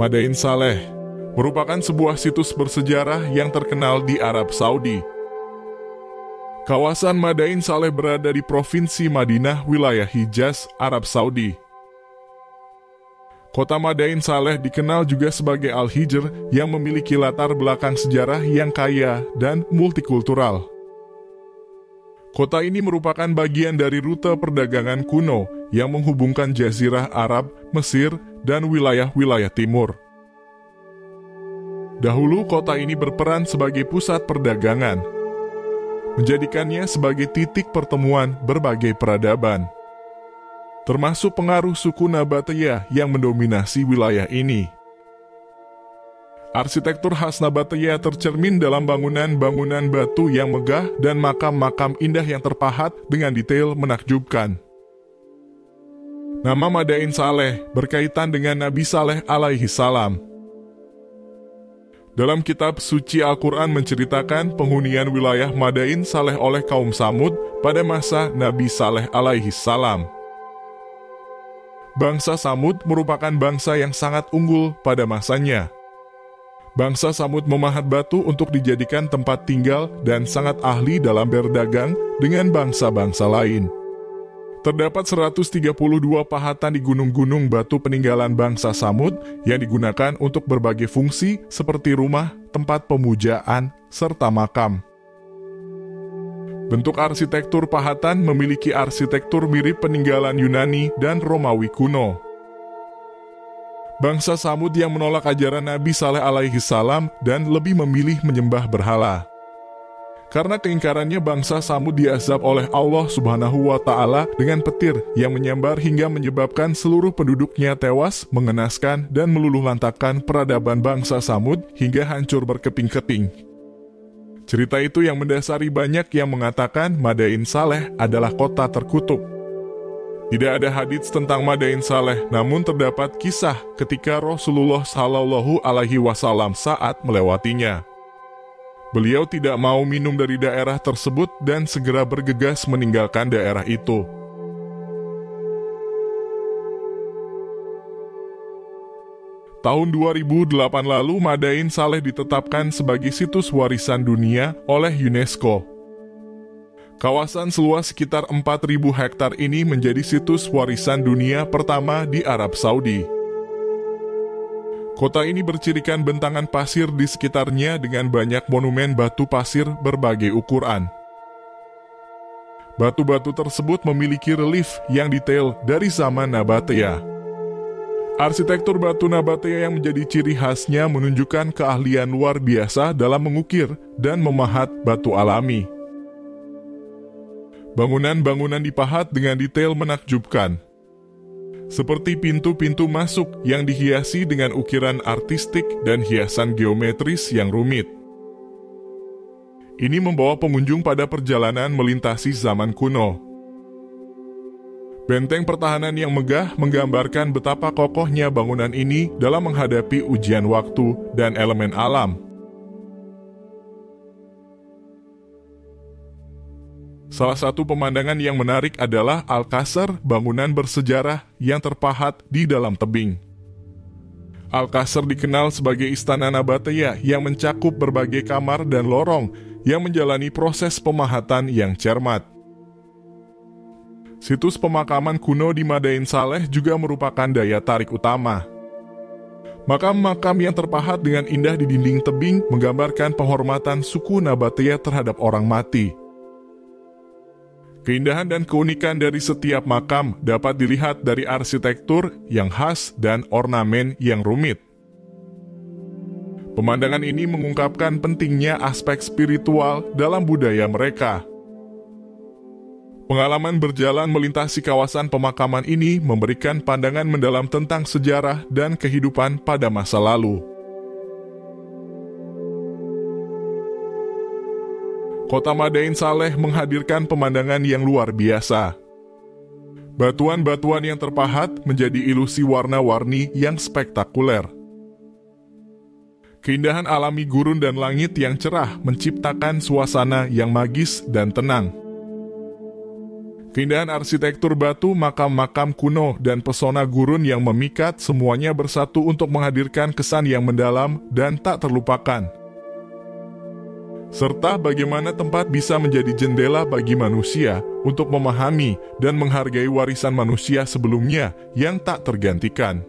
Madain Saleh merupakan sebuah situs bersejarah yang terkenal di Arab Saudi. Kawasan Madain Saleh berada di Provinsi Madinah, wilayah Hijaz, Arab Saudi. Kota Madain Saleh dikenal juga sebagai Al-Hijr yang memiliki latar belakang sejarah yang kaya dan multikultural. Kota ini merupakan bagian dari rute perdagangan kuno yang menghubungkan Jazirah Arab, Mesir, dan wilayah-wilayah timur. Dahulu kota ini berperan sebagai pusat perdagangan, menjadikannya sebagai titik pertemuan berbagai peradaban, termasuk pengaruh suku Nabatiyah yang mendominasi wilayah ini. Arsitektur khas Nabatiyah tercermin dalam bangunan-bangunan batu yang megah dan makam-makam indah yang terpahat dengan detail menakjubkan. Nama Madain Saleh berkaitan dengan Nabi Saleh alaihi salam. Dalam kitab suci Al-Quran menceritakan penghunian wilayah Madain Saleh oleh kaum Samud pada masa Nabi Saleh alaihi salam. Bangsa Samud merupakan bangsa yang sangat unggul pada masanya. Bangsa Samud memahat batu untuk dijadikan tempat tinggal dan sangat ahli dalam berdagang dengan bangsa-bangsa lain. Terdapat 132 pahatan di gunung-gunung batu peninggalan bangsa Samud yang digunakan untuk berbagai fungsi seperti rumah, tempat pemujaan, serta makam. Bentuk arsitektur pahatan memiliki arsitektur mirip peninggalan Yunani dan Romawi kuno. Bangsa Samud yang menolak ajaran Nabi Saleh alaihi salam dan lebih memilih menyembah berhala. Karena keingkarannya, bangsa Samud diazab oleh Allah Subhanahu wa Ta'ala dengan petir yang menyambar hingga menyebabkan seluruh penduduknya tewas, mengenaskan dan meluluhlantakkan peradaban bangsa Samud hingga hancur berkeping-keping. Cerita itu yang mendasari banyak yang mengatakan Madain Saleh adalah kota terkutuk. Tidak ada hadits tentang Madain Saleh, namun terdapat kisah ketika Rasulullah Shallallahu Alaihi Wasallam saat melewatinya. Beliau tidak mau minum dari daerah tersebut dan segera bergegas meninggalkan daerah itu. Tahun 2008 lalu, Madain Saleh ditetapkan sebagai situs warisan dunia oleh UNESCO. Kawasan seluas sekitar 4.000 hektar ini menjadi situs warisan dunia pertama di Arab Saudi. Kota ini bercirikan bentangan pasir di sekitarnya dengan banyak monumen batu pasir berbagai ukuran. Batu-batu tersebut memiliki relief yang detail dari zaman Nabatiyah. Arsitektur batu Nabatiyah yang menjadi ciri khasnya menunjukkan keahlian luar biasa dalam mengukir dan memahat batu alami. Bangunan-bangunan dipahat dengan detail menakjubkan, seperti pintu-pintu masuk yang dihiasi dengan ukiran artistik dan hiasan geometris yang rumit. Ini membawa pengunjung pada perjalanan melintasi zaman kuno. Benteng pertahanan yang megah menggambarkan betapa kokohnya bangunan ini dalam menghadapi ujian waktu dan elemen alam. Salah satu pemandangan yang menarik adalah Al-Qasr, bangunan bersejarah yang terpahat di dalam tebing. Al-Qasr dikenal sebagai istana Nabatiyah yang mencakup berbagai kamar dan lorong yang menjalani proses pemahatan yang cermat. Situs pemakaman kuno di Madain Saleh juga merupakan daya tarik utama. Makam-makam yang terpahat dengan indah di dinding tebing menggambarkan penghormatan suku Nabatiyah terhadap orang mati. Keindahan dan keunikan dari setiap makam dapat dilihat dari arsitektur yang khas dan ornamen yang rumit. Pemandangan ini mengungkapkan pentingnya aspek spiritual dalam budaya mereka. Pengalaman berjalan melintasi kawasan pemakaman ini memberikan pandangan mendalam tentang sejarah dan kehidupan pada masa lalu. Kota Madain Saleh menghadirkan pemandangan yang luar biasa. Batuan-batuan yang terpahat menjadi ilusi warna-warni yang spektakuler. Keindahan alami gurun dan langit yang cerah menciptakan suasana yang magis dan tenang. Keindahan arsitektur batu, makam-makam kuno, dan pesona gurun yang memikat semuanya bersatu untuk menghadirkan kesan yang mendalam dan tak terlupakan. Serta bagaimana tempat bisa menjadi jendela bagi manusia untuk memahami dan menghargai warisan manusia sebelumnya yang tak tergantikan.